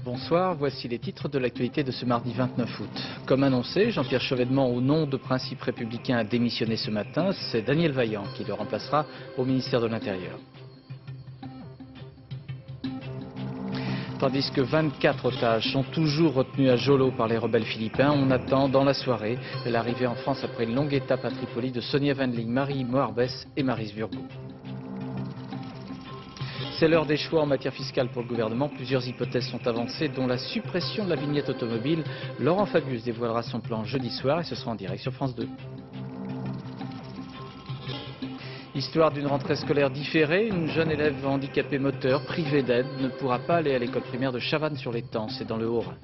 Bonsoir, voici les titres de l'actualité de ce mardi 29 août. Comme annoncé, Jean-Pierre Chevènement, au nom de Principe républicain, a démissionné ce matin. C'est Daniel Vaillant qui le remplacera au ministère de l'Intérieur. Tandis que 24 otages sont toujours retenus à Jolo par les rebelles philippins, on attend dans la soirée l'arrivée en France après une longue étape à Tripoli de Sonia Wendling, Marie Moarbès et Maryse Burgot. C'est l'heure des choix en matière fiscale pour le gouvernement. Plusieurs hypothèses sont avancées, dont la suppression de la vignette automobile. Laurent Fabius dévoilera son plan jeudi soir et ce sera en direct sur France 2. Histoire d'une rentrée scolaire différée, une jeune élève handicapée moteur, privée d'aide, ne pourra pas aller à l'école primaire de Chavannes-sur-l'Étang, c'est dans le Haut-Rhin.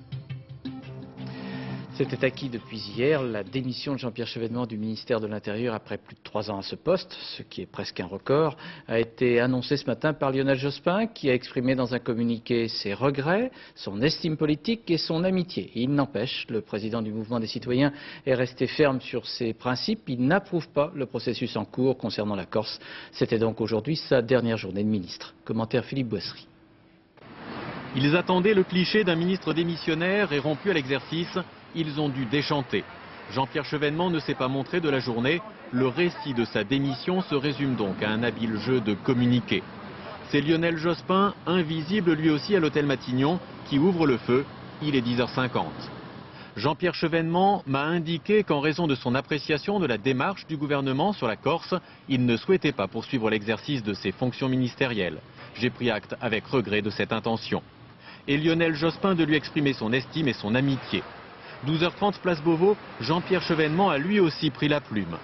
C'était acquis depuis hier, la démission de Jean-Pierre Chevènement du ministère de l'Intérieur après plus de 3 ans à ce poste, ce qui est presque un record, a été annoncé ce matin par Lionel Jospin, qui a exprimé dans un communiqué ses regrets, son estime politique et son amitié. Il n'empêche, le président du mouvement des citoyens est resté ferme sur ses principes. Il n'approuve pas le processus en cours concernant la Corse. C'était donc aujourd'hui sa dernière journée de ministre. Commentaire Philippe Boissry. Ils attendaient le cliché d'un ministre démissionnaire et rompu à l'exercice. Ils ont dû déchanter. Jean-Pierre Chevènement ne s'est pas montré de la journée. Le récit de sa démission se résume donc à un habile jeu de communiqué. C'est Lionel Jospin, invisible lui aussi à l'hôtel Matignon, qui ouvre le feu. Il est 10h50. Jean-Pierre Chevènement m'a indiqué qu'en raison de son appréciation de la démarche du gouvernement sur la Corse, il ne souhaitait pas poursuivre l'exercice de ses fonctions ministérielles. J'ai pris acte avec regret de cette intention. Et Lionel Jospin de lui exprimer son estime et son amitié. 12h30 place Beauvau, Jean-Pierre Chevènement a lui aussi pris la plume.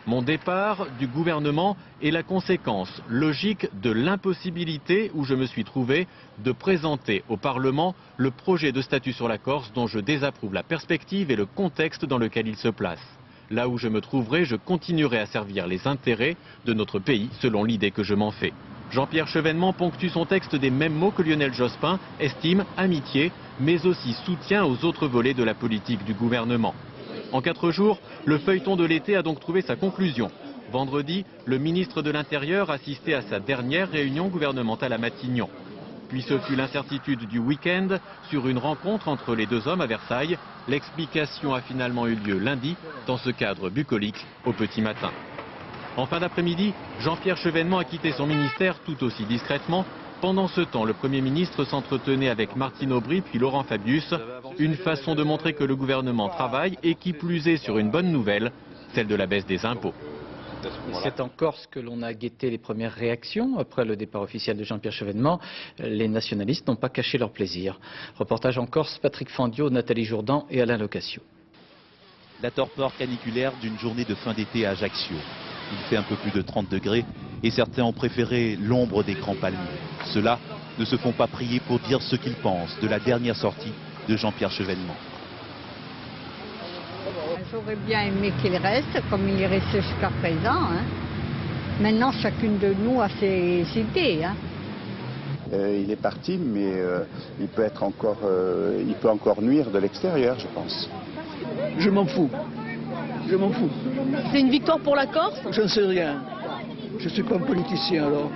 Mon départ du gouvernement est la conséquence logique de l'impossibilité où je me suis trouvé de présenter au Parlement le projet de statut sur la Corse dont je désapprouve la perspective et le contexte dans lequel il se place. Là où je me trouverai, je continuerai à servir les intérêts de notre pays selon l'idée que je m'en fais. Jean-Pierre Chevènement ponctue son texte des mêmes mots que Lionel Jospin, estime, amitié, mais aussi soutien aux autres volets de la politique du gouvernement. En 4 jours, le feuilleton de l'été a donc trouvé sa conclusion. Vendredi, le ministre de l'Intérieur assistait à sa dernière réunion gouvernementale à Matignon. Puis ce fut l'incertitude du week-end sur une rencontre entre les deux hommes à Versailles. L'explication a finalement eu lieu lundi, dans ce cadre bucolique, au petit matin. En fin d'après-midi, Jean-Pierre Chevènement a quitté son ministère tout aussi discrètement. Pendant ce temps, le Premier ministre s'entretenait avec Martine Aubry puis Laurent Fabius. Une façon de montrer que le gouvernement travaille et qui plus est sur une bonne nouvelle, celle de la baisse des impôts. C'est en Corse que l'on a guetté les premières réactions après le départ officiel de Jean-Pierre Chevènement. Les nationalistes n'ont pas caché leur plaisir. Reportage en Corse, Patrick Fandiot, Nathalie Jourdan et Alain Locascio. La torpeur caniculaire d'une journée de fin d'été à Ajaccio. Il fait un peu plus de 30 degrés et certains ont préféré l'ombre des grands palmiers. Ceux-là ne se font pas prier pour dire ce qu'ils pensent de la dernière sortie de Jean-Pierre Chevènement. J'aurais bien aimé qu'il reste comme il est resté jusqu'à présent. Maintenant, chacune de nous a ses idées. Il est parti, mais il peut encore nuire de l'extérieur, je pense. Je m'en fous. Je m'en fous. C'est une victoire pour la Corse? Je ne sais rien. Je ne suis pas un politicien alors.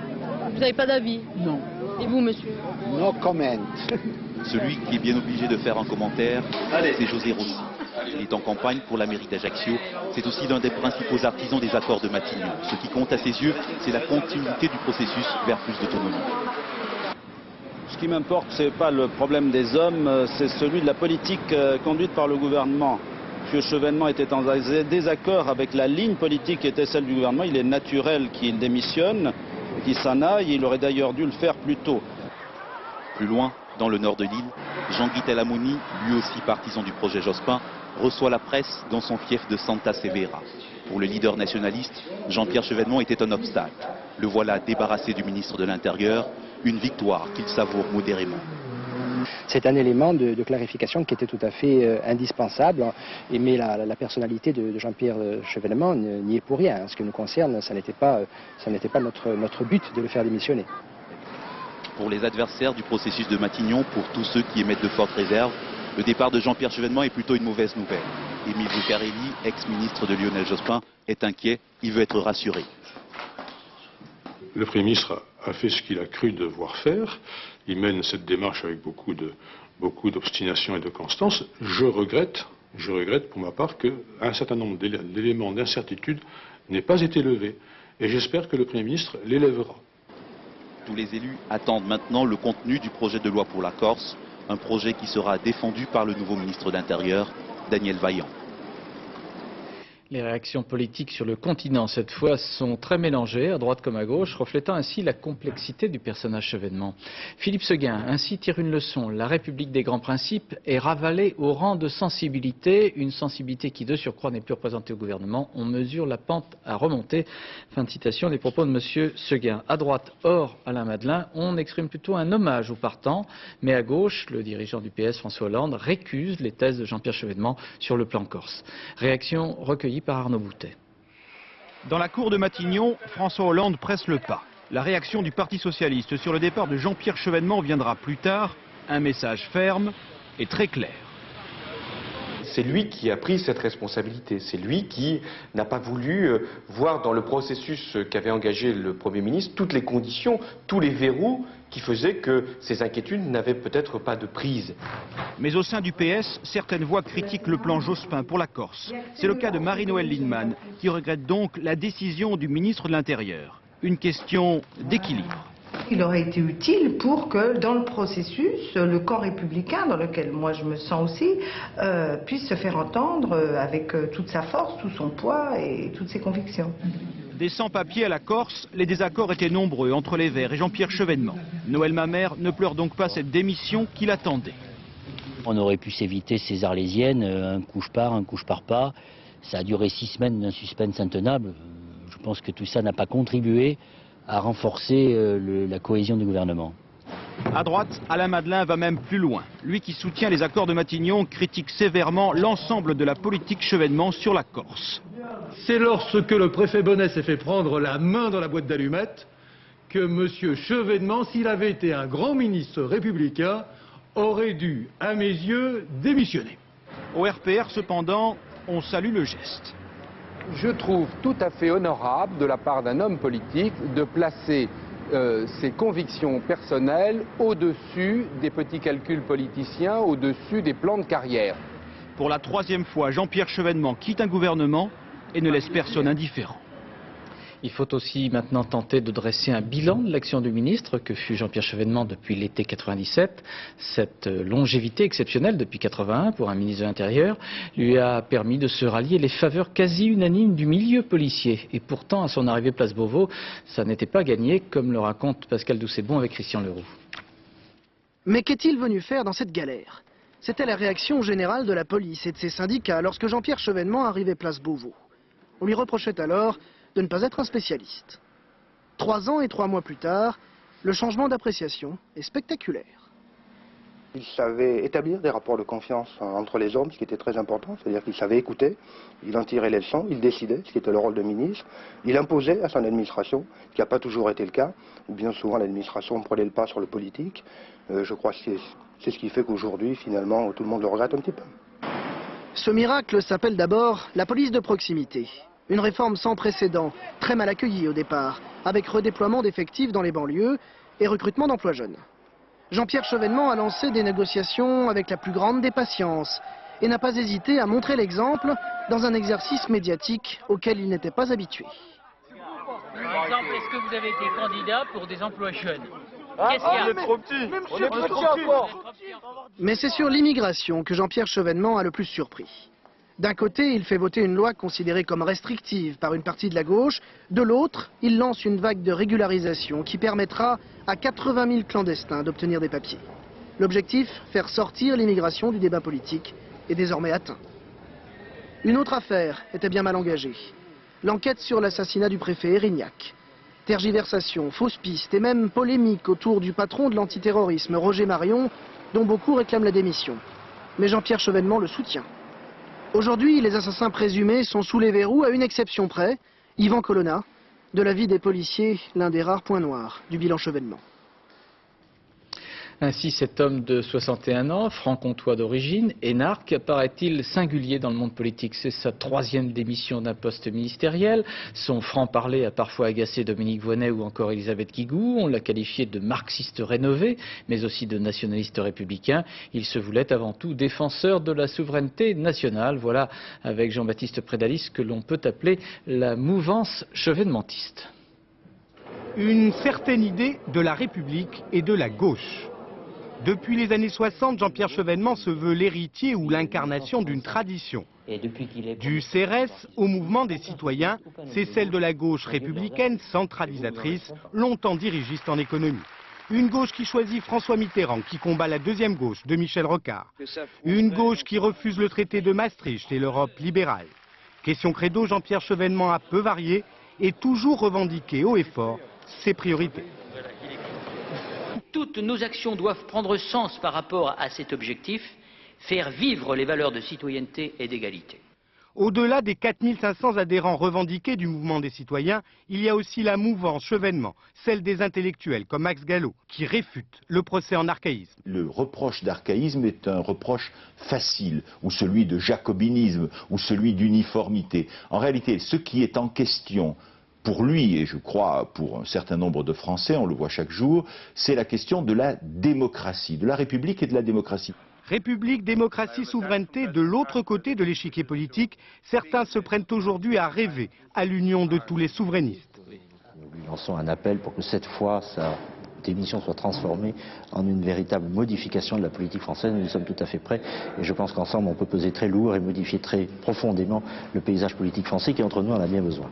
Vous n'avez pas d'avis? Non. Et vous, monsieur? No comment. Celui qui est bien obligé de faire un commentaire, c'est José Rossi. Il est en campagne pour la mairie d'Ajaccio. C'est aussi l'un des principaux artisans des accords de Matignon. Ce qui compte à ses yeux, c'est la continuité du processus vers plus d'autonomie. Ce qui m'importe, ce n'est pas le problème des hommes, c'est celui de la politique conduite par le gouvernement. M. Chevènement était en désaccord avec la ligne politique qui était celle du gouvernement. Il est naturel qu'il démissionne, qu'il s'en aille. Il aurait d'ailleurs dû le faire plus tôt. Plus loin, dans le nord de l'île, Jean-Guy Tellamouni, lui aussi partisan du projet Jospin, reçoit la presse dans son fief de Santa Severa. Pour le leader nationaliste, Jean-Pierre Chevènement était un obstacle. Le voilà débarrassé du ministre de l'Intérieur, une victoire qu'il savoure modérément. C'est un élément de clarification qui était tout à fait indispensable, mais la personnalité de Jean-Pierre Chevènement n'y est pour rien. En ce qui nous concerne, ça n'était pas notre but de le faire démissionner. Pour les adversaires du processus de Matignon, pour tous ceux qui émettent de fortes réserves, le départ de Jean-Pierre Chevènement est plutôt une mauvaise nouvelle. Émile Zuccarelli, ex-ministre de Lionel Jospin, est inquiet. Il veut être rassuré. Le Premier ministre a fait ce qu'il a cru devoir faire. Il mène cette démarche avec beaucoup d'obstination et de constance. Je regrette pour ma part qu'un certain nombre d'éléments d'incertitude n'aient pas été levés. Et j'espère que le Premier ministre les lèvera. Tous les élus attendent maintenant le contenu du projet de loi pour la Corse, un projet qui sera défendu par le nouveau ministre de l'Intérieur, Daniel Vaillant. Les réactions politiques sur le continent, cette fois, sont très mélangées, à droite comme à gauche, reflétant ainsi la complexité du personnage Chevènement. Philippe Séguin ainsi tire une leçon. La République des grands principes est ravalée au rang de sensibilité, une sensibilité qui, de surcroît, n'est plus représentée au gouvernement. On mesure la pente à remonter. Fin de citation des propos de M. Séguin. À droite, hors Alain Madelin, on exprime plutôt un hommage aux partants, mais à gauche, le dirigeant du PS, François Hollande, récuse les thèses de Jean-Pierre Chevènement sur le plan corse. Réaction recueillie par Arnaud Boutet. Dans la cour de Matignon, François Hollande presse le pas. La réaction du Parti socialiste sur le départ de Jean-Pierre Chevènement viendra plus tard. Un message ferme et très clair. C'est lui qui a pris cette responsabilité. C'est lui qui n'a pas voulu voir dans le processus qu'avait engagé le Premier ministre toutes les conditions, tous les verrous qui faisaient que ces inquiétudes n'avaient peut-être pas de prise. Mais au sein du PS, certaines voix critiquent le plan Jospin pour la Corse. C'est le cas de Marie-Noëlle Lienemann, qui regrette donc la décision du ministre de l'Intérieur. Une question d'équilibre. Il aurait été utile pour que dans le processus, le camp républicain, dans lequel moi je me sens aussi, puisse se faire entendre avec toute sa force, tout son poids et toutes ses convictions. Des sans-papiers à la Corse, les désaccords étaient nombreux entre les Verts et Jean-Pierre Chevènement. Noël Mamère ne pleure donc pas cette démission qu'il attendait. On aurait pu s'éviter ces arlésiennes, un coup je pars, un coup je pars pas. Ça a duré 6 semaines d'un suspense intenable. Je pense que tout ça n'a pas contribué à renforcer la cohésion du gouvernement. À droite, Alain Madelin va même plus loin. Lui qui soutient les accords de Matignon critique sévèrement l'ensemble de la politique Chevènement sur la Corse. C'est lorsque le préfet Bonnet s'est fait prendre la main dans la boîte d'allumettes que M. Chevènement, s'il avait été un grand ministre républicain, aurait dû, à mes yeux, démissionner. Au RPR, cependant, on salue le geste. Je trouve tout à fait honorable de la part d'un homme politique de placer ses convictions personnelles au-dessus des petits calculs politiciens, au-dessus des plans de carrière. Pour la 3e fois, Jean-Pierre Chevènement quitte un gouvernement et ne laisse personne indifférent. Il faut aussi maintenant tenter de dresser un bilan de l'action du ministre que fut Jean-Pierre Chevènement depuis l'été 97. Cette longévité exceptionnelle depuis 81 pour un ministre de l'Intérieur lui a permis de se rallier les faveurs quasi unanimes du milieu policier. Et pourtant, à son arrivée place Beauvau, ça n'était pas gagné, comme le raconte Pascal Doucet-Bon avec Christian Leroux. Mais qu'est-il venu faire dans cette galère? C'était la réaction générale de la police et de ses syndicats lorsque Jean-Pierre Chevènement arrivait place Beauvau. On lui reprochait alors de ne pas être un spécialiste. 3 ans et 3 mois plus tard, le changement d'appréciation est spectaculaire. Il savait établir des rapports de confiance entre les hommes, ce qui était très important, c'est-à-dire qu'il savait écouter, il en tirait les leçons, il décidait, ce qui était le rôle de ministre, il imposait à son administration, ce qui n'a pas toujours été le cas, ou bien souvent l'administration prenait le pas sur le politique. Je crois que c'est ce qui fait qu'aujourd'hui, finalement, tout le monde le regrette un petit peu. Ce miracle s'appelle d'abord la police de proximité. Une réforme sans précédent, très mal accueillie au départ, avec redéploiement d'effectifs dans les banlieues et recrutement d'emplois jeunes. Jean-Pierre Chevènement a lancé des négociations avec la plus grande des patiences et n'a pas hésité à montrer l'exemple dans un exercice médiatique auquel il n'était pas habitué. Par exemple, est-ce que vous avez été candidat pour des emplois jeunes? Qu'est-ce qu'il y a? On est trop petits. Mais c'est sur l'immigration que Jean-Pierre Chevènement a le plus surpris. D'un côté, il fait voter une loi considérée comme restrictive par une partie de la gauche. De l'autre, il lance une vague de régularisation qui permettra à 80 000 clandestins d'obtenir des papiers. L'objectif, faire sortir l'immigration du débat politique, est désormais atteint. Une autre affaire était bien mal engagée. L'enquête sur l'assassinat du préfet Erignac. Tergiversation, fausses pistes et même polémique autour du patron de l'antiterrorisme, Roger Marion, dont beaucoup réclament la démission. Mais Jean-Pierre Chevènement le soutient. Aujourd'hui, les assassins présumés sont sous les verrous à une exception près, Yvan Colonna, de la vie des policiers, l'un des rares points noirs du bilan Chevènement. Ainsi, cet homme de 61 ans, franc-comtois d'origine, énarque, paraît-il singulier dans le monde politique. C'est sa 3e démission d'un poste ministériel. Son franc-parler a parfois agacé Dominique Voynet ou encore Elisabeth Guigou. On l'a qualifié de marxiste rénové, mais aussi de nationaliste républicain. Il se voulait avant tout défenseur de la souveraineté nationale. Voilà, avec Jean-Baptiste Prédalis, ce que l'on peut appeler la mouvance chevènementiste. Une certaine idée de la République et de la gauche. Depuis les années 60, Jean-Pierre Chevènement se veut l'héritier ou l'incarnation d'une tradition. Du CRS au mouvement des citoyens, c'est celle de la gauche républicaine centralisatrice, longtemps dirigiste en économie. Une gauche qui choisit François Mitterrand, qui combat la deuxième gauche de Michel Rocard. Une gauche qui refuse le traité de Maastricht et l'Europe libérale. Question credo, Jean-Pierre Chevènement a peu varié et toujours revendiqué haut et fort ses priorités. Toutes nos actions doivent prendre sens par rapport à cet objectif, faire vivre les valeurs de citoyenneté et d'égalité. Au-delà des 4500 adhérents revendiqués du mouvement des citoyens, il y a aussi la mouvance Chevènement, celle des intellectuels comme Max Gallo, qui réfute le procès en archaïsme. Le reproche d'archaïsme est un reproche facile, ou celui de jacobinisme, ou celui d'uniformité. En réalité, ce qui est en question pour lui, et je crois pour un certain nombre de Français, on le voit chaque jour, c'est la question de la démocratie, de la République et de la démocratie. République, démocratie, souveraineté, de l'autre côté de l'échiquier politique, certains se prennent aujourd'hui à rêver à l'union de tous les souverainistes. Nous lui lançons un appel pour que cette fois, sa démission soit transformée en une véritable modification de la politique française. Nous sommes tout à fait prêts et je pense qu'ensemble on peut peser très lourd et modifier très profondément le paysage politique français qui entre nous en a bien besoin.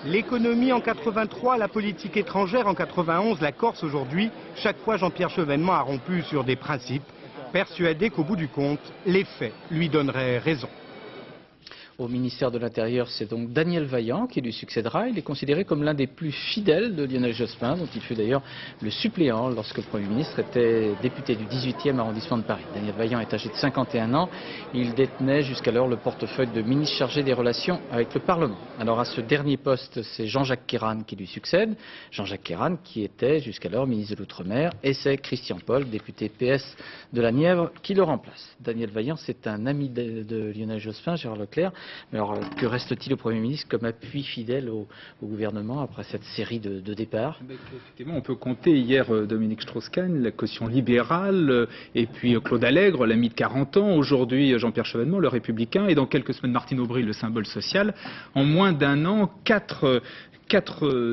L'économie en 83, la politique étrangère en 91, la Corse aujourd'hui, chaque fois Jean-Pierre Chevènement a rompu sur des principes, persuadé qu'au bout du compte, les faits lui donneraient raison. Au ministère de l'Intérieur, c'est donc Daniel Vaillant qui lui succédera. Il est considéré comme l'un des plus fidèles de Lionel Jospin, dont il fut d'ailleurs le suppléant lorsque le Premier ministre était député du 18e arrondissement de Paris. Daniel Vaillant est âgé de 51 ans. Il détenait jusqu'alors le portefeuille de ministre chargé des relations avec le Parlement. Alors à ce dernier poste, c'est Jean-Jacques Kéran qui lui succède. Jean-Jacques Kéran qui était jusqu'alors ministre de l'Outre-mer. Et c'est Christian Paul, député PS de la Nièvre, qui le remplace. Daniel Vaillant, c'est un ami de Lionel Jospin, Gérard Leclerc. Alors, que reste-t-il au Premier ministre comme appui fidèle au gouvernement après cette série de départs? Effectivement, on peut compter hier Dominique Strauss-Kahn, la caution libérale, et puis Claude Allègre, l'ami de 40 ans, aujourd'hui Jean-Pierre Chevènement, le républicain, et dans quelques semaines Martine Aubry, le symbole social. En moins d'un an, quatre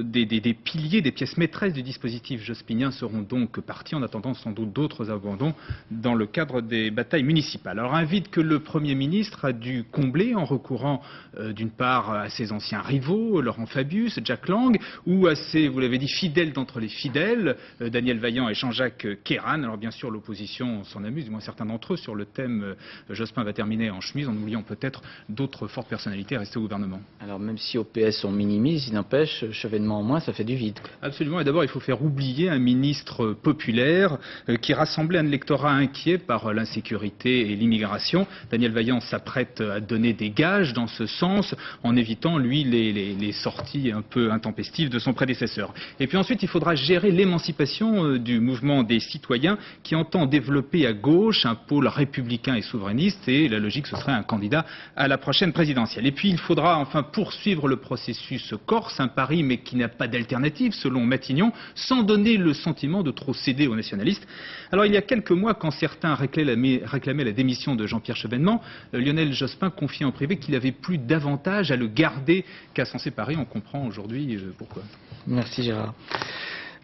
des piliers, des pièces maîtresses du dispositif jospinien seront donc partis, en attendant sans doute d'autres abandons dans le cadre des batailles municipales. Alors un vide que le Premier ministre a dû combler en recourant d'une part à ses anciens rivaux, Laurent Fabius, Jack Lang, ou à ses, vous l'avez dit, fidèles d'entre les fidèles, Daniel Vaillant et Jean-Jacques Kéran. Alors bien sûr l'opposition s'en amuse, du moins certains d'entre eux, sur le thème Jospin va terminer en chemise, en oubliant peut-être d'autres fortes personnalités restées au gouvernement. Alors même si au PS on minimise, il n'empêche, Chevènement en moins, ça fait du vide. Absolument, et d'abord il faut faire oublier un ministre populaire qui rassemblait un électorat inquiet par l'insécurité et l'immigration. Daniel Vaillant s'apprête à donner des gages dans ce sens, en évitant, lui, les sorties un peu intempestives de son prédécesseur. Et puis ensuite, il faudra gérer l'émancipation du mouvement des citoyens qui entend développer à gauche un pôle républicain et souverainiste, et la logique, ce serait un candidat à la prochaine présidentielle. Et puis il faudra enfin poursuivre le processus corse, un pari mais qui n'a pas d'alternative selon Matignon, sans donner le sentiment de trop céder aux nationalistes. Alors il y a quelques mois, quand certains réclamaient la démission de Jean-Pierre Chevènement, Lionel Jospin confiait en privé qu'il avait plus d'avantages à le garder qu'à s'en séparer. On comprend aujourd'hui pourquoi. Merci Gérard.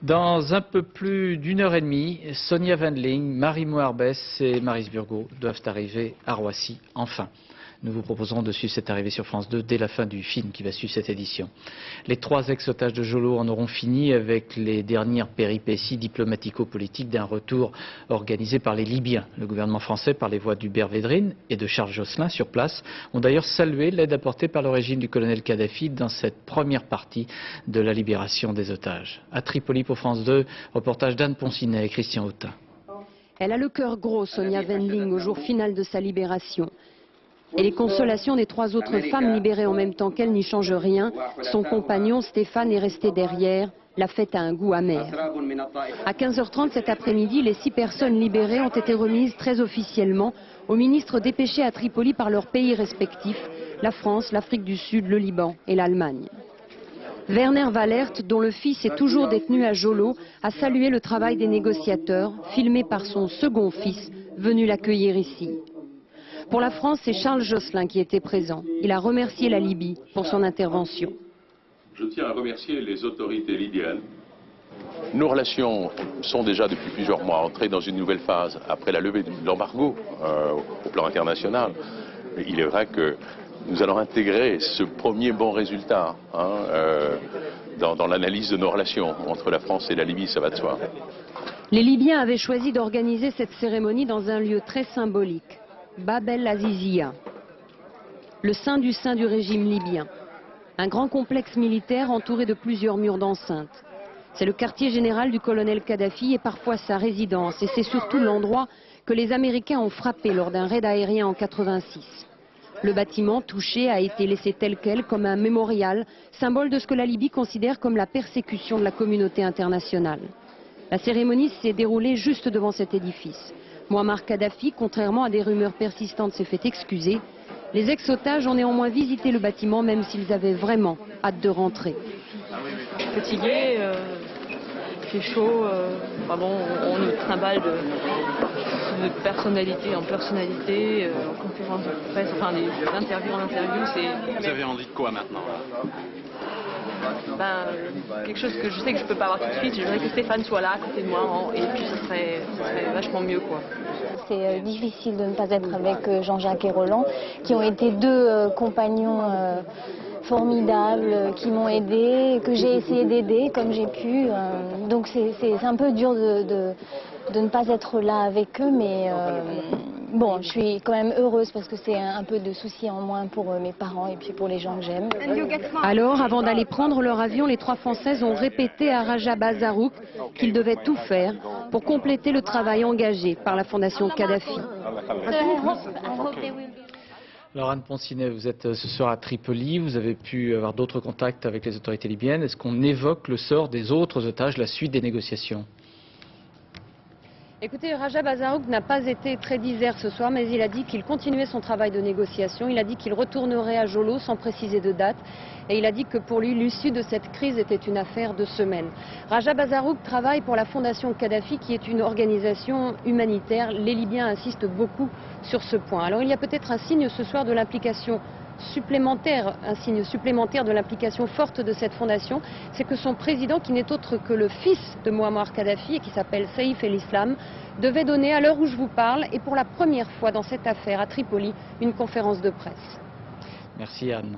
Dans un peu plus d'une heure et demie, Sonia Wendling, Marie Moarbès et Maryse Burgot doivent arriver à Roissy, enfin. Nous vous proposerons de suivre cette arrivée sur France 2 dès la fin du film qui va suivre cette édition. Les 3 ex-otages de Jolo en auront fini avec les dernières péripéties diplomatico-politiques d'un retour organisé par les Libyens. Le gouvernement français, par les voix d'Hubert Védrine et de Charles Jocelyn sur place, ont d'ailleurs salué l'aide apportée par le régime du colonel Kadhafi dans cette première partie de la libération des otages. À Tripoli pour France 2, reportage d'Anne Poncinet et Christian Autain. Elle a le cœur gros, Sonia Wendling, au jour final de sa libération. Et les consolations des 3 autres femmes libérées en même temps qu'elle n'y changent rien. Son compagnon, Stéphane, est resté derrière, La fête a un goût amer. À 15h30 cet après-midi, les 6 personnes libérées ont été remises très officiellement aux ministres dépêchés à Tripoli par leurs pays respectifs, la France, l'Afrique du Sud, le Liban et l'Allemagne. Werner Wallert, dont le fils est toujours détenu à Jolo, a salué le travail des négociateurs, filmé par son second fils, venu l'accueillir ici. Pour la France, c'est Charles Joslin qui était présent. Il a remercié la Libye pour son intervention. Je tiens à remercier les autorités libyennes. Nos relations sont déjà depuis plusieurs mois entrées dans une nouvelle phase après la levée de l'embargo au plan international. Il est vrai que nous allons intégrer ce premier bon résultat dans l'analyse de nos relations entre la France et la Libye, ça va de soi. Les Libyens avaient choisi d'organiser cette cérémonie dans un lieu très symbolique, Bab el-Azizia, le sein du régime libyen. Un grand complexe militaire entouré de plusieurs murs d'enceinte. C'est le quartier général du colonel Kadhafi et parfois sa résidence. Et c'est surtout l'endroit que les Américains ont frappé lors d'un raid aérien en 86. Le bâtiment touché a été laissé tel quel comme un mémorial, symbole de ce que la Libye considère comme la persécution de la communauté internationale. La cérémonie s'est déroulée juste devant cet édifice. Mouammar Kadhafi, contrairement à des rumeurs persistantes, s'est fait excuser. Les ex-otages ont néanmoins visité le bâtiment, même s'ils avaient vraiment hâte de rentrer. Fatigué, il fait chaud, on nous trimballe de personnalité en personnalité, en conférence de presse, enfin d'interview en interview. Vous avez envie de quoi maintenant? Quelque chose que je sais que je peux pas avoir tout de suite. Je voudrais que Stéphane soit là à côté de moi et puis ça serait vachement mieux, quoi. C'est difficile de ne pas être avec Jean-Jacques et Roland, qui ont été deux compagnons formidables, qui m'ont aidé, que j'ai essayé d'aider comme j'ai pu. Donc c'est un peu dur de ne pas être là avec eux, mais bon, je suis quand même heureuse parce que c'est un peu de soucis en moins pour mes parents et puis pour les gens que j'aime. Alors, avant d'aller prendre leur avion, les 3 Françaises ont répété à Raja Bazarouk qu'ils devaient tout faire pour compléter le travail engagé par la Fondation Kadhafi. Alors Anne Poncinet, vous êtes ce soir à Tripoli, vous avez pu avoir d'autres contacts avec les autorités libyennes. Est-ce qu'on évoque le sort des autres otages, la suite des négociations? Écoutez, Raja Bazarouk n'a pas été très disert ce soir, mais il a dit qu'il continuait son travail de négociation. Il a dit qu'il retournerait à Jolo sans préciser de date. Et il a dit que pour lui, l'issue de cette crise était une affaire de semaines. Raja Bazarouk travaille pour la Fondation Kadhafi, qui est une organisation humanitaire. Les Libyens insistent beaucoup sur ce point. Alors il y a peut-être un signe ce soir de l'implication supplémentaire, un signe supplémentaire de l'implication forte de cette fondation, c'est que son président, qui n'est autre que le fils de Mouammar Kadhafi et qui s'appelle Saïf el-Islam, devait donner à l'heure où je vous parle et pour la première fois dans cette affaire à Tripoli une conférence de presse. Merci Anne.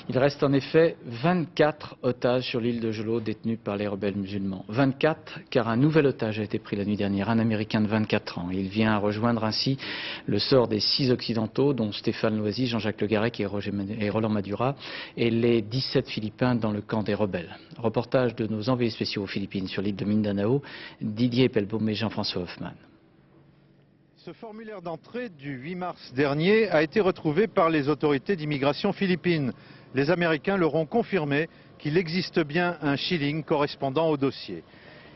Il reste en effet 24 otages sur l'île de Jolo détenus par les rebelles musulmans. 24 car un nouvel otage a été pris la nuit dernière, un Américain de 24 ans. Il vient rejoindre ainsi le sort des 6 Occidentaux, dont Stéphane Loisy, Jean-Jacques Le Garec et Roland Madura, et les 17 Philippins dans le camp des rebelles. Reportage de nos envoyés spéciaux aux Philippines sur l'île de Mindanao, Didier Pelbaum et Jean-François Hoffmann. Ce formulaire d'entrée du 8 mars dernier a été retrouvé par les autorités d'immigration philippines. Les Américains leur ont confirmé qu'il existe bien un shilling correspondant au dossier.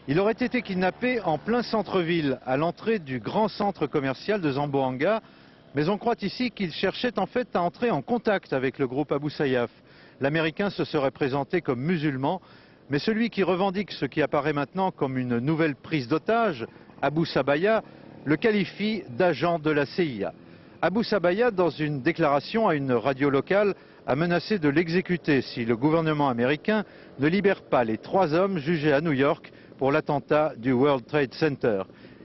Il aurait été kidnappé en plein centre-ville, à l'entrée du grand centre commercial de Zamboanga, mais on croit ici qu'il cherchait en fait à entrer en contact avec le groupe Abu Sayyaf. L'Américain se serait présenté comme musulman, mais celui qui revendique ce qui apparaît maintenant comme une nouvelle prise d'otage, Abu Sabaya, le qualifie d'agent de la CIA. Abu Sabaya, dans une déclaration à une radio locale, a menacé de l'exécuter si le gouvernement américain ne libère pas les 3 hommes jugés à New York pour l'attentat du World Trade Center.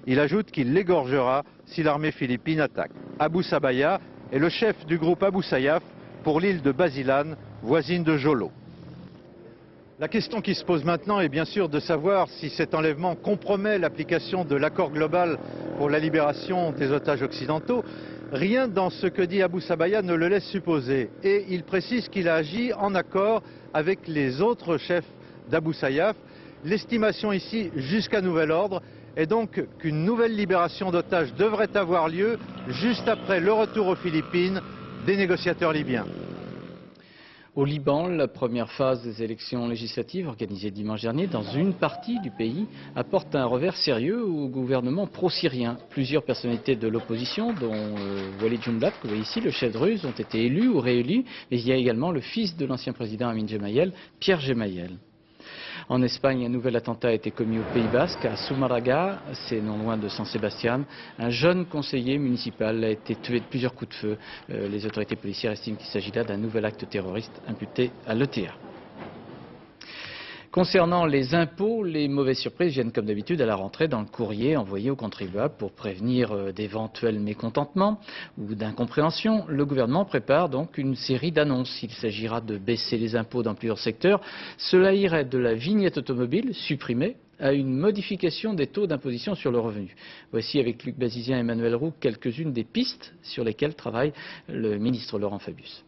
Il ajoute qu'il l'égorgera si l'armée philippine attaque. Abu Sabaya est le chef du groupe Abu Sayyaf pour l'île de Basilan, voisine de Jolo. La question qui se pose maintenant est bien sûr de savoir si cet enlèvement compromet l'application de l'accord global pour la libération des otages occidentaux. Rien dans ce que dit Abu Sabaya ne le laisse supposer. Et il précise qu'il a agi en accord avec les autres chefs d'Abu Sayyaf. L'estimation ici, jusqu'à nouvel ordre, est donc qu'une nouvelle libération d'otages devrait avoir lieu juste après le retour aux Philippines des négociateurs libyens. Au Liban, la première phase des élections législatives organisées dimanche dernier dans une partie du pays apporte un revers sérieux au gouvernement pro-syrien. Plusieurs personnalités de l'opposition, dont Walid Jumblat, que vous voyez ici, le chef druze, ont été élus ou réélus, mais il y a également le fils de l'ancien président Amin Gemayel, Pierre Gemayel. En Espagne, un nouvel attentat a été commis au Pays Basque, à Zumárraga, c'est non loin de San Sebastián. Un jeune conseiller municipal a été tué de plusieurs coups de feu. Les autorités policières estiment qu'il s'agit là d'un nouvel acte terroriste imputé à l'ETA. Concernant les impôts, les mauvaises surprises viennent comme d'habitude à la rentrée dans le courrier envoyé aux contribuables pour prévenir d'éventuels mécontentements ou d'incompréhensions. Le gouvernement prépare donc une série d'annonces. Il s'agira de baisser les impôts dans plusieurs secteurs. Cela irait de la vignette automobile, supprimée, à une modification des taux d'imposition sur le revenu. Voici avec Luc Bazizien et Emmanuel Roux quelques-unes des pistes sur lesquelles travaille le ministre Laurent Fabius.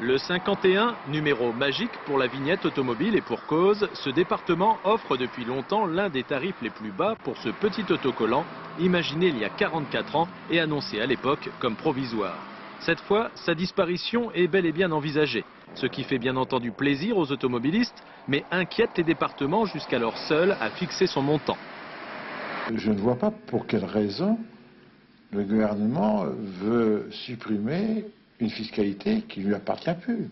Le 51, numéro magique pour la vignette automobile et pour cause, ce département offre depuis longtemps l'un des tarifs les plus bas pour ce petit autocollant, imaginé il y a 44 ans et annoncé à l'époque comme provisoire. Cette fois, sa disparition est bel et bien envisagée, ce qui fait bien entendu plaisir aux automobilistes, mais inquiète les départements jusqu'alors seuls à fixer son montant. Je ne vois pas pour quelle raison le gouvernement veut supprimer une fiscalité qui ne lui appartient plus.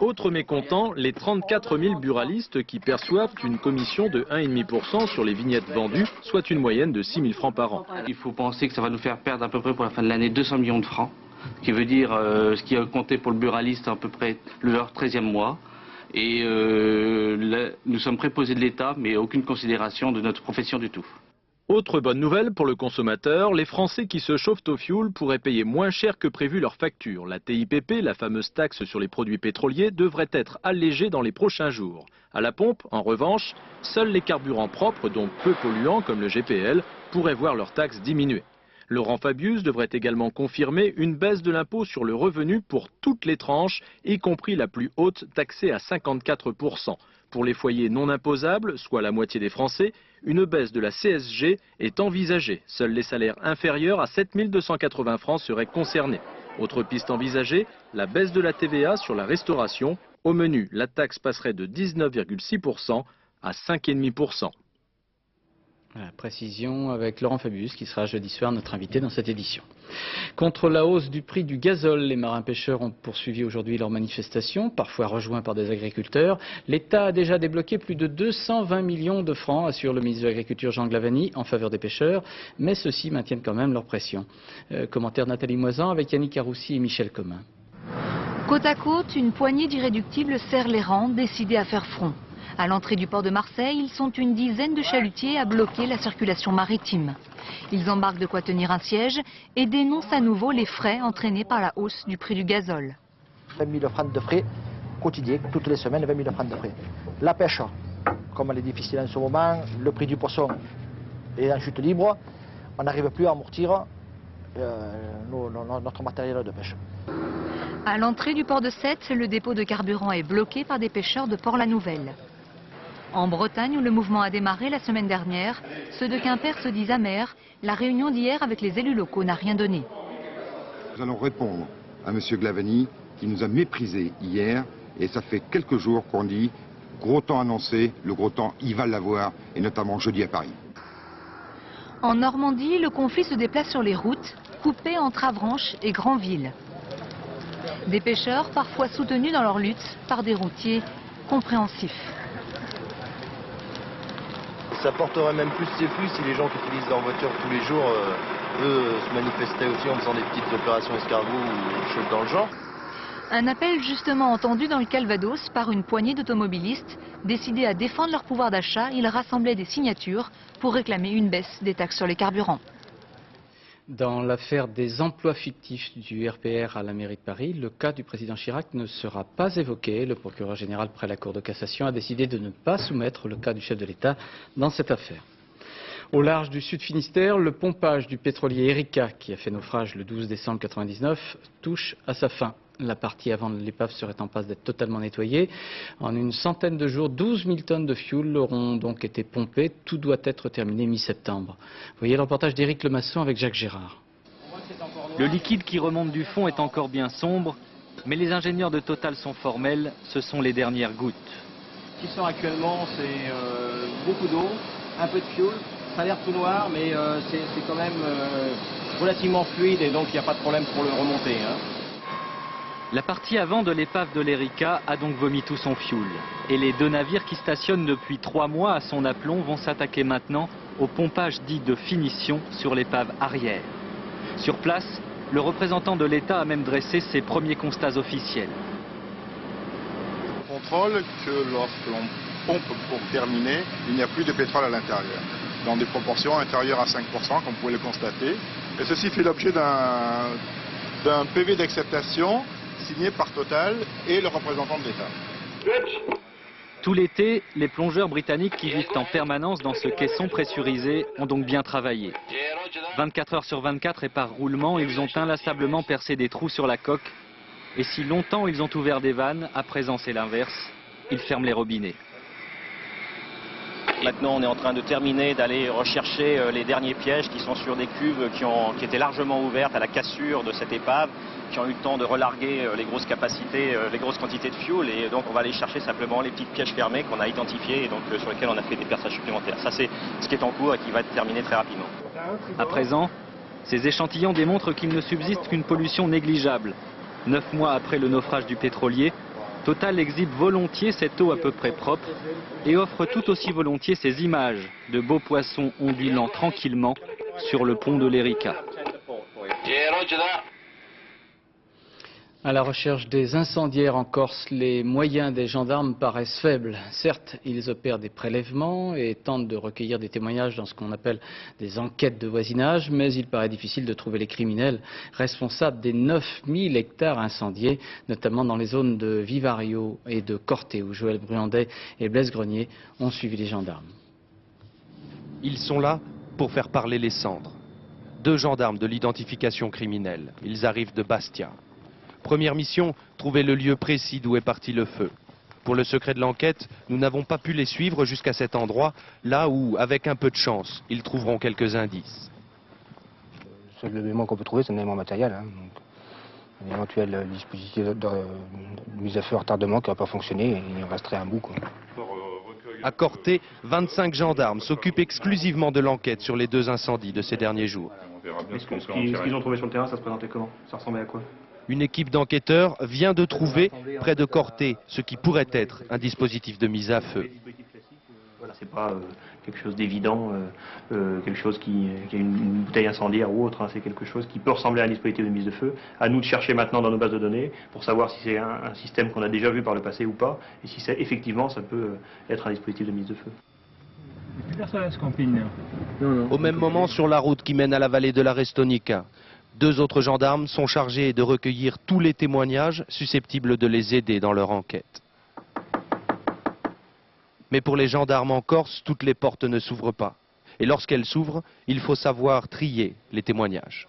Autre mécontent, les 34 000 buralistes qui perçoivent une commission de 1,5% sur les vignettes vendues, soit une moyenne de 6 000 francs par an. Il faut penser que ça va nous faire perdre à peu près pour la fin de l'année 200 millions de francs, ce qui veut dire ce qui a compté pour le buraliste à peu près leur 13e mois. Et là, nous sommes préposés de l'État, mais aucune considération de notre profession du tout. Autre bonne nouvelle pour le consommateur, les Français qui se chauffent au fioul pourraient payer moins cher que prévu leur facture. La TIPP, la fameuse taxe sur les produits pétroliers, devrait être allégée dans les prochains jours. À la pompe, en revanche, seuls les carburants propres, donc peu polluants comme le GPL, pourraient voir leur taxe diminuer. Laurent Fabius devrait également confirmer une baisse de l'impôt sur le revenu pour toutes les tranches, y compris la plus haute taxée à 54%. Pour les foyers non imposables, soit la moitié des Français, une baisse de la CSG est envisagée. Seuls les salaires inférieurs à 7 280 francs seraient concernés. Autre piste envisagée, la baisse de la TVA sur la restauration. Au menu, la taxe passerait de 19,6% à 5,5%. Voilà, précision avec Laurent Fabius qui sera jeudi soir notre invité dans cette édition. Contre la hausse du prix du gazole, les marins-pêcheurs ont poursuivi aujourd'hui leur manifestation, parfois rejoints par des agriculteurs. L'État a déjà débloqué plus de 220 millions de francs, assure le ministre de l'Agriculture Jean Glavany, en faveur des pêcheurs, mais ceux-ci maintiennent quand même leur pression. Commentaire Nathalie Moisan avec Yannick Aroussi et Michel Comin. Côte à côte, une poignée d'irréductibles serre les rangs, décidés à faire front. À l'entrée du port de Marseille, ils sont une dizaine de chalutiers à bloquer la circulation maritime. Ils embarquent de quoi tenir un siège et dénoncent à nouveau les frais entraînés par la hausse du prix du gazole. 20 000 francs de frais quotidiens, toutes les semaines, 20 000 francs de frais. La pêche, comme elle est difficile en ce moment, le prix du poisson est en chute libre, on n'arrive plus à amortir notre matériel de pêche. À l'entrée du port de Sète, le dépôt de carburant est bloqué par des pêcheurs de Port-la-Nouvelle. En Bretagne, où le mouvement a démarré la semaine dernière, ceux de Quimper se disent amers. La réunion d'hier avec les élus locaux n'a rien donné. Nous allons répondre à M. Glavany qui nous a méprisés hier et ça fait quelques jours qu'on dit gros temps annoncé, le gros temps il va l'avoir et notamment jeudi à Paris. En Normandie, le conflit se déplace sur les routes, coupé entre Avranches et Granville. Des pêcheurs parfois soutenus dans leur lutte par des routiers compréhensifs. Ça porterait même plus ses fruits si les gens qui utilisent leur voiture tous les jours, se manifestaient aussi en faisant des petites opérations escargots ou choses dans le genre. Un appel justement entendu dans le Calvados par une poignée d'automobilistes décidés à défendre leur pouvoir d'achat. Ils rassemblaient des signatures pour réclamer une baisse des taxes sur les carburants. Dans l'affaire des emplois fictifs du RPR à la mairie de Paris, le cas du président Chirac ne sera pas évoqué. Le procureur général près la Cour de cassation a décidé de ne pas soumettre le cas du chef de l'État dans cette affaire. Au large du Sud Finistère, le pompage du pétrolier Erika, qui a fait naufrage le 12 décembre 1999, touche à sa fin. La partie avant de l'épave serait en passe d'être totalement nettoyée. En une centaine de jours, 12 000 tonnes de fioul auront donc été pompées. Tout doit être terminé mi-septembre. Voyez le reportage d'Éric Lemasson avec Jacques Gérard. Le liquide qui remonte du fond est encore bien sombre. Mais les ingénieurs de Total sont formels, ce sont les dernières gouttes. Ce qui sort actuellement, c'est beaucoup d'eau, un peu de fioul. Ça a l'air tout noir, mais c'est quand même relativement fluide et donc il n'y a pas de problème pour le remonter. Hein. La partie avant de l'épave de l'Erika a donc vomi tout son fioul. Et les 2 navires qui stationnent depuis 3 mois à son aplomb vont s'attaquer maintenant au pompage dit de finition sur l'épave arrière. Sur place, le représentant de l'État a même dressé ses premiers constats officiels. On contrôle que lorsque l'on pompe pour terminer, il n'y a plus de pétrole à l'intérieur, dans des proportions inférieures à 5%, comme vous pouvez le constater. Et ceci fait l'objet d'un PV d'acceptation signé par Total et le représentant de l'État. Tout l'été, les plongeurs britanniques qui vivent en permanence dans ce caisson pressurisé ont donc bien travaillé. 24 heures sur 24 et par roulement, ils ont inlassablement percé des trous sur la coque. Et si longtemps ils ont ouvert des vannes, à présent c'est l'inverse, ils ferment les robinets. Maintenant, on est en train de terminer, d'aller rechercher les derniers pièges qui sont sur des cuves qui étaient largement ouvertes à la cassure de cette épave, qui ont eu le temps de relarguer les grosses capacités, les grosses quantités de fuel. Et donc, on va aller chercher simplement les petits pièges fermés qu'on a identifiés et donc sur lesquels on a fait des perçages supplémentaires. Ça, c'est ce qui est en cours et qui va être terminé très rapidement. À présent, ces échantillons démontrent qu'il ne subsiste qu'une pollution négligeable. 9 mois après le naufrage du pétrolier, Total exhibe volontiers cette eau à peu près propre et offre tout aussi volontiers ces images de beaux poissons ondulant tranquillement sur le pont de l'Erika. À la recherche des incendiaires en Corse, les moyens des gendarmes paraissent faibles. Certes, ils opèrent des prélèvements et tentent de recueillir des témoignages dans ce qu'on appelle des enquêtes de voisinage, mais il paraît difficile de trouver les criminels responsables des 9000 hectares incendiés, notamment dans les zones de Vivario et de Corté, où Joël Bruandet et Blaise Grenier ont suivi les gendarmes. Ils sont là pour faire parler les cendres. 2 gendarmes de l'identification criminelle. Ils arrivent de Bastia. Première mission, trouver le lieu précis d'où est parti le feu. Pour le secret de l'enquête, nous n'avons pas pu les suivre jusqu'à cet endroit, là où, avec un peu de chance, ils trouveront quelques indices. Le seul élément qu'on peut trouver, c'est un élément matériel. Hein. Donc, un éventuel dispositif de mise à feu retardement qui n'aurait pas fonctionné, et il en resterait un bout, quoi. À Corté, 25 gendarmes s'occupent exclusivement de l'enquête sur les 2 incendies de ces derniers jours. Ce qu'ils ont trouvé sur le terrain, ça se présentait comment? Ça ressemblait à quoi? Une équipe d'enquêteurs vient de trouver, près de Corté, ce qui pourrait être un dispositif de mise à feu. Voilà, c'est pas quelque chose d'évident, quelque chose qui est une bouteille incendiaire ou autre, hein, c'est quelque chose qui peut ressembler à un dispositif de mise de feu. À nous de chercher maintenant dans nos bases de données pour savoir si c'est un système qu'on a déjà vu par le passé ou pas, et si effectivement ça peut être un dispositif de mise de feu. Au même moment, sur la route qui mène à la vallée de la Restonica, 2 autres gendarmes sont chargés de recueillir tous les témoignages susceptibles de les aider dans leur enquête. Mais pour les gendarmes en Corse, toutes les portes ne s'ouvrent pas. Et lorsqu'elles s'ouvrent, il faut savoir trier les témoignages.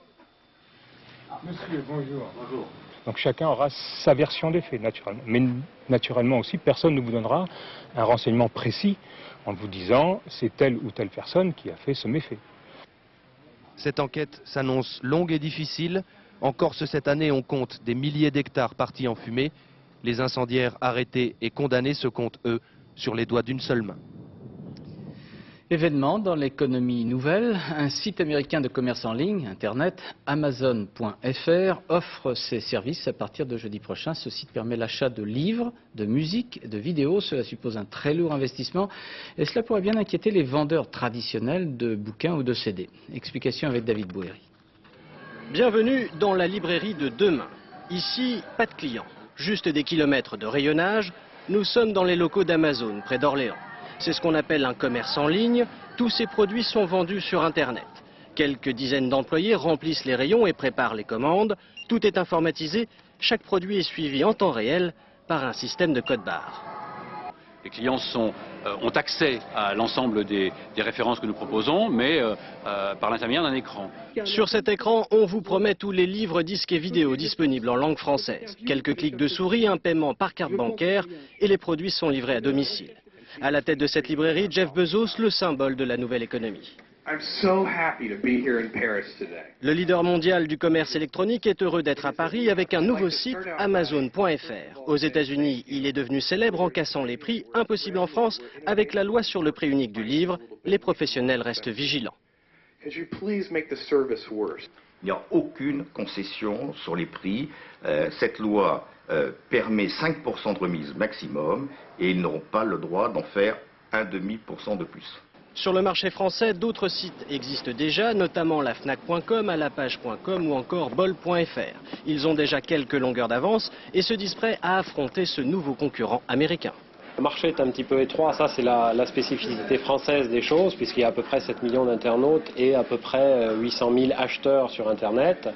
Monsieur, bonjour. Bonjour. Donc chacun aura sa version des faits, naturellement. Mais naturellement aussi, personne ne vous donnera un renseignement précis en vous disant c'est telle ou telle personne qui a fait ce méfait. Cette enquête s'annonce longue et difficile. En Corse, cette année, on compte des milliers d'hectares partis en fumée. Les incendiaires arrêtés et condamnés se comptent, eux, sur les doigts d'une seule main. Événement dans l'économie nouvelle, un site américain de commerce en ligne, Internet, Amazon.fr, offre ses services à partir de jeudi prochain. Ce site permet l'achat de livres, de musique, de vidéos. Cela suppose un très lourd investissement et cela pourrait bien inquiéter les vendeurs traditionnels de bouquins ou de CD. Explication avec David Bouéry. Bienvenue dans la librairie de demain. Ici, pas de clients, juste des kilomètres de rayonnage. Nous sommes dans les locaux d'Amazon, près d'Orléans. C'est ce qu'on appelle un commerce en ligne. Tous ces produits sont vendus sur Internet. Quelques dizaines d'employés remplissent les rayons et préparent les commandes. Tout est informatisé. Chaque produit est suivi en temps réel par un système de code-barre. Les clients ont accès à l'ensemble des références que nous proposons, mais par l'intermédiaire d'un écran. Sur cet écran, on vous promet tous les livres, disques et vidéos disponibles en langue française. Quelques clics de souris, un paiement par carte bancaire et les produits sont livrés à domicile. À la tête de cette librairie, Jeff Bezos, le symbole de la nouvelle économie. Le leader mondial du commerce électronique est heureux d'être à Paris avec un nouveau site, Amazon.fr. Aux États-Unis, il est devenu célèbre en cassant les prix, impossible en France. Avec la loi sur le prix unique du livre, les professionnels restent vigilants. Il n'y a aucune concession sur les prix. Cette loi permet 5% de remise maximum et ils n'auront pas le droit d'en faire 0,5% de plus. Sur le marché français, d'autres sites existent déjà, notamment la Fnac.com, Alapage.com ou encore Bol.fr. Ils ont déjà quelques longueurs d'avance et se disent prêts à affronter ce nouveau concurrent américain. Le marché est un petit peu étroit, ça c'est la spécificité française des choses, puisqu'il y a à peu près 7 millions d'internautes et à peu près 800 000 acheteurs sur Internet.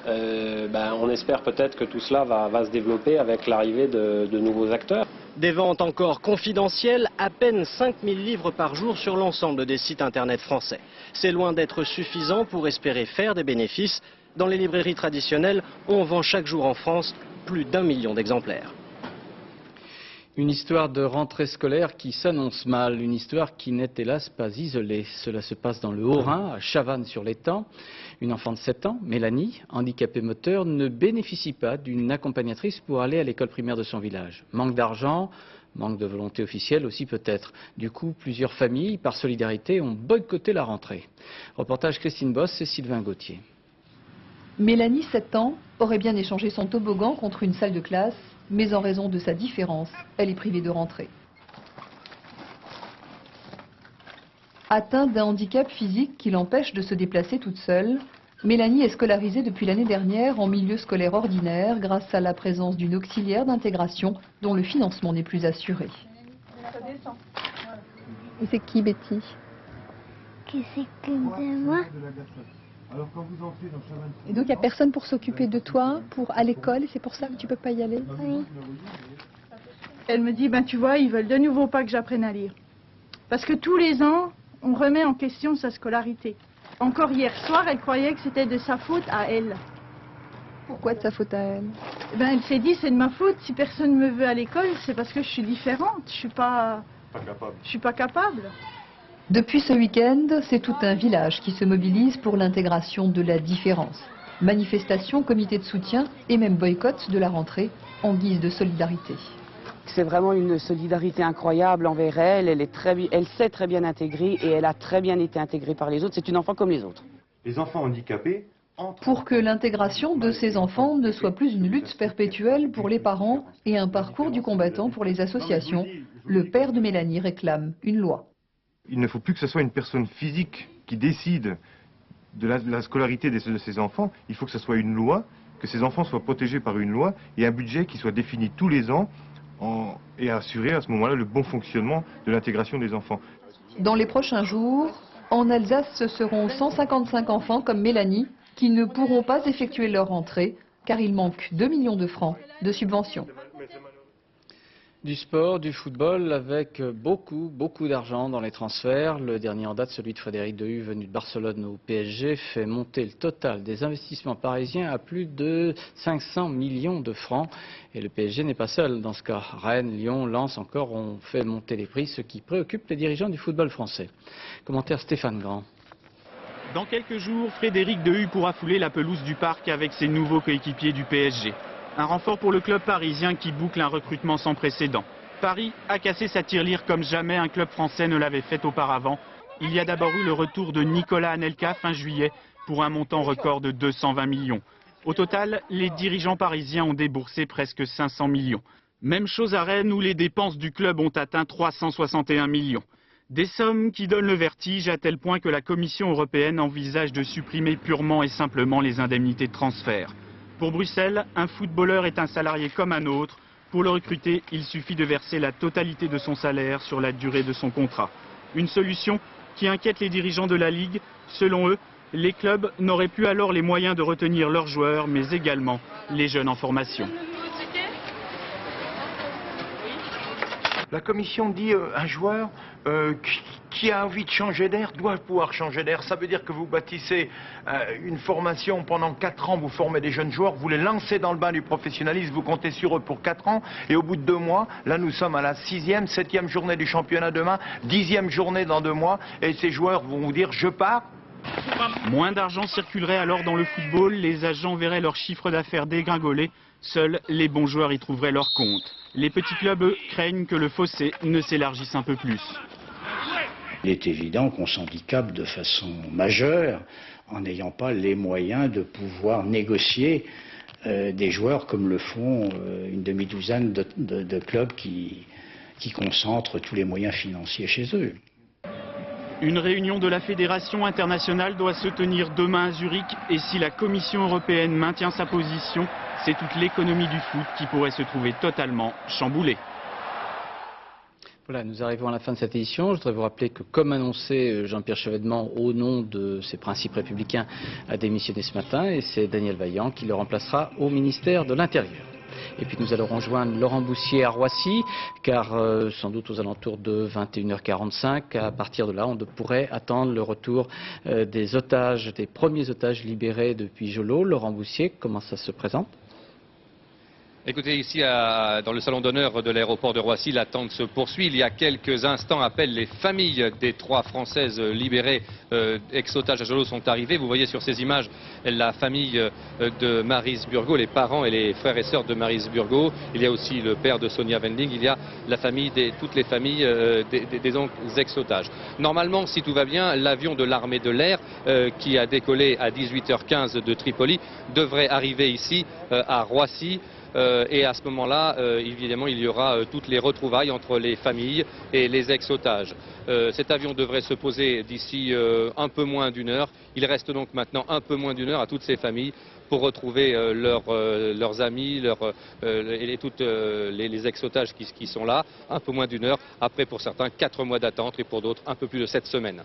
On espère peut-être que tout cela va se développer avec l'arrivée de nouveaux acteurs. Des ventes encore confidentielles, à peine 5000 livres par jour sur l'ensemble des sites Internet français. C'est loin d'être suffisant pour espérer faire des bénéfices. Dans les librairies traditionnelles, on vend chaque jour en France plus d'1 million d'exemplaires. Une histoire de rentrée scolaire qui s'annonce mal, une histoire qui n'est hélas pas isolée. Cela se passe dans le Haut-Rhin, à Chavannes-sur-l'Étang. Une enfant de 7 ans, Mélanie, handicapée moteur, ne bénéficie pas d'une accompagnatrice pour aller à l'école primaire de son village. Manque d'argent, manque de volonté officielle aussi peut-être. Du coup, plusieurs familles, par solidarité, ont boycotté la rentrée. Reportage Christine Boss et Sylvain Gauthier. Mélanie, 7 ans, aurait bien échangé son toboggan contre une salle de classe, mais en raison de sa différence, elle est privée de rentrer. Atteinte d'un handicap physique qui l'empêche de se déplacer toute seule, Mélanie est scolarisée depuis l'année dernière en milieu scolaire ordinaire grâce à la présence d'une auxiliaire d'intégration dont le financement n'est plus assuré. Et c'est qui, Betty? Qui s'occupe de moi. Et donc il n'y a personne pour s'occuper de toi, à l'école, et c'est pour ça que tu ne peux pas y aller? Oui. Elle me dit, tu vois, ils veulent de nouveau pas que j'apprenne à lire. Parce que tous les ans, on remet en question sa scolarité. Encore hier soir, elle croyait que c'était de sa faute à elle. Pourquoi de sa faute à elle? Elle s'est dit, c'est de ma faute. Si personne ne me veut à l'école, c'est parce que je suis différente. Je suis pas capable. Depuis ce week-end, c'est tout un village qui se mobilise pour l'intégration de la différence. Manifestations, comités de soutien et même boycott de la rentrée en guise de solidarité. C'est vraiment une solidarité incroyable envers elle. Elle s'est très bien intégrée et elle a très bien été intégrée par les autres. C'est une enfant comme les autres. Les enfants handicapés pour que l'intégration de ces enfants ne soit plus une lutte perpétuelle pour les parents et un parcours du combattant pour les associations, le père de Mélanie réclame une loi. Il ne faut plus que ce soit une personne physique qui décide de la scolarité de ces enfants. Il faut que ce soit une loi, que ces enfants soient protégés par une loi et un budget qui soit défini tous les ans et assurer à ce moment-là le bon fonctionnement de l'intégration des enfants. Dans les prochains jours, en Alsace, ce seront 155 enfants comme Mélanie qui ne pourront pas effectuer leur rentrée car il manque 2 millions de francs de subventions. Du sport, du football, avec beaucoup d'argent dans les transferts. Le dernier en date, celui de Frédéric Dehu, venu de Barcelone au PSG, fait monter le total des investissements parisiens à plus de 500 millions de francs. Et le PSG n'est pas seul dans ce cas. Rennes, Lyon, Lens encore ont fait monter les prix, ce qui préoccupe les dirigeants du football français. Commentaire Stéphane Grand. Dans quelques jours, Frédéric Dehu pourra fouler la pelouse du Parc avec ses nouveaux coéquipiers du PSG. Un renfort pour le club parisien qui boucle un recrutement sans précédent. Paris a cassé sa tirelire comme jamais un club français ne l'avait fait auparavant. Il y a d'abord eu le retour de Nicolas Anelka fin juillet pour un montant record de 220 millions. Au total, les dirigeants parisiens ont déboursé presque 500 millions. Même chose à Rennes où les dépenses du club ont atteint 361 millions. Des sommes qui donnent le vertige à tel point que la Commission européenne envisage de supprimer purement et simplement les indemnités de transfert. Pour Bruxelles, un footballeur est un salarié comme un autre. Pour le recruter, il suffit de verser la totalité de son salaire sur la durée de son contrat. Une solution qui inquiète les dirigeants de la Ligue. Selon eux, les clubs n'auraient plus alors les moyens de retenir leurs joueurs, mais également les jeunes en formation. La commission dit un joueur qui a envie de changer d'air doit pouvoir changer d'air. Ça veut dire que vous bâtissez une formation pendant 4 ans, vous formez des jeunes joueurs, vous les lancez dans le bain du professionnalisme, vous comptez sur eux pour 4 ans, et au bout de 2 mois, là nous sommes à la 6e, 7e journée du championnat demain, 10e journée dans 2 mois, et ces joueurs vont vous dire je pars. Moins d'argent circulerait alors dans le football, les agents verraient leur chiffre d'affaires dégringoler, seuls les bons joueurs y trouveraient leur compte. Les petits clubs, eux, craignent que le fossé ne s'élargisse un peu plus. Il est évident qu'on s'handicape de façon majeure en n'ayant pas les moyens de pouvoir négocier des joueurs comme le font une demi-douzaine de clubs qui concentrent tous les moyens financiers chez eux. Une réunion de la Fédération internationale doit se tenir demain à Zurich et si la Commission européenne maintient sa position, c'est toute l'économie du foot qui pourrait se trouver totalement chamboulée. Voilà, nous arrivons à la fin de cette édition. Je voudrais vous rappeler que, comme annoncé, Jean-Pierre Chevènement, au nom de ses principes républicains, a démissionné ce matin et c'est Daniel Vaillant qui le remplacera au ministère de l'Intérieur. Et puis nous allons rejoindre Laurent Boussier à Roissy, car sans doute aux alentours de 21h45, à partir de là, on pourrait attendre le retour des otages, des premiers otages libérés depuis Jolo. Laurent Boussier, comment ça se présente ? Écoutez, ici, dans le salon d'honneur de l'aéroport de Roissy, l'attente se poursuit. Il y a quelques instants, à peine les familles des 3 Françaises libérées ex-otages à Jolo sont arrivées. Vous voyez sur ces images la famille de Maryse Burgot, les parents et les frères et sœurs de Maryse Burgot. Il y a aussi le père de Sonia Wendling. Il y a la famille toutes les familles des ex-otages. Normalement, si tout va bien, l'avion de l'armée de l'air qui a décollé à 18h15 de Tripoli devrait arriver ici à Roissy. Et à ce moment-là, évidemment, il y aura toutes les retrouvailles entre les familles et les ex-otages. Cet avion devrait se poser d'ici un peu moins d'1 heure. Il reste donc maintenant un peu moins d'1 heure à toutes ces familles pour retrouver leurs amis et toutes les ex-otages qui sont là. Un peu moins d'1 heure. Après, pour certains, 4 mois d'attente et pour d'autres, un peu plus de 7 semaines.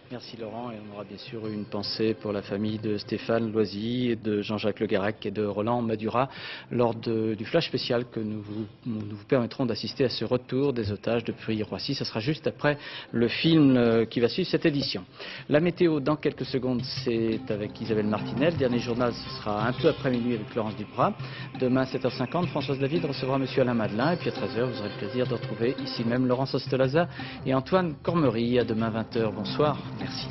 Merci Laurent, et on aura bien sûr une pensée pour la famille de Stéphane Loisy, de Jean-Jacques Le Garec et de Roland Madura lors du flash spécial que nous vous permettrons d'assister à ce retour des otages depuis Roissy. Ce sera juste après le film qui va suivre cette édition. La météo dans quelques secondes, c'est avec Isabelle Martinel. Dernier journal, ce sera un peu après minuit avec Laurence Duprat. Demain 7h50, Françoise David recevra M. Alain Madelin. Et puis à 13h, vous aurez le plaisir de retrouver ici même Laurence Ostolaza et Antoine Cormery. À demain 20h. Bonsoir. Merci.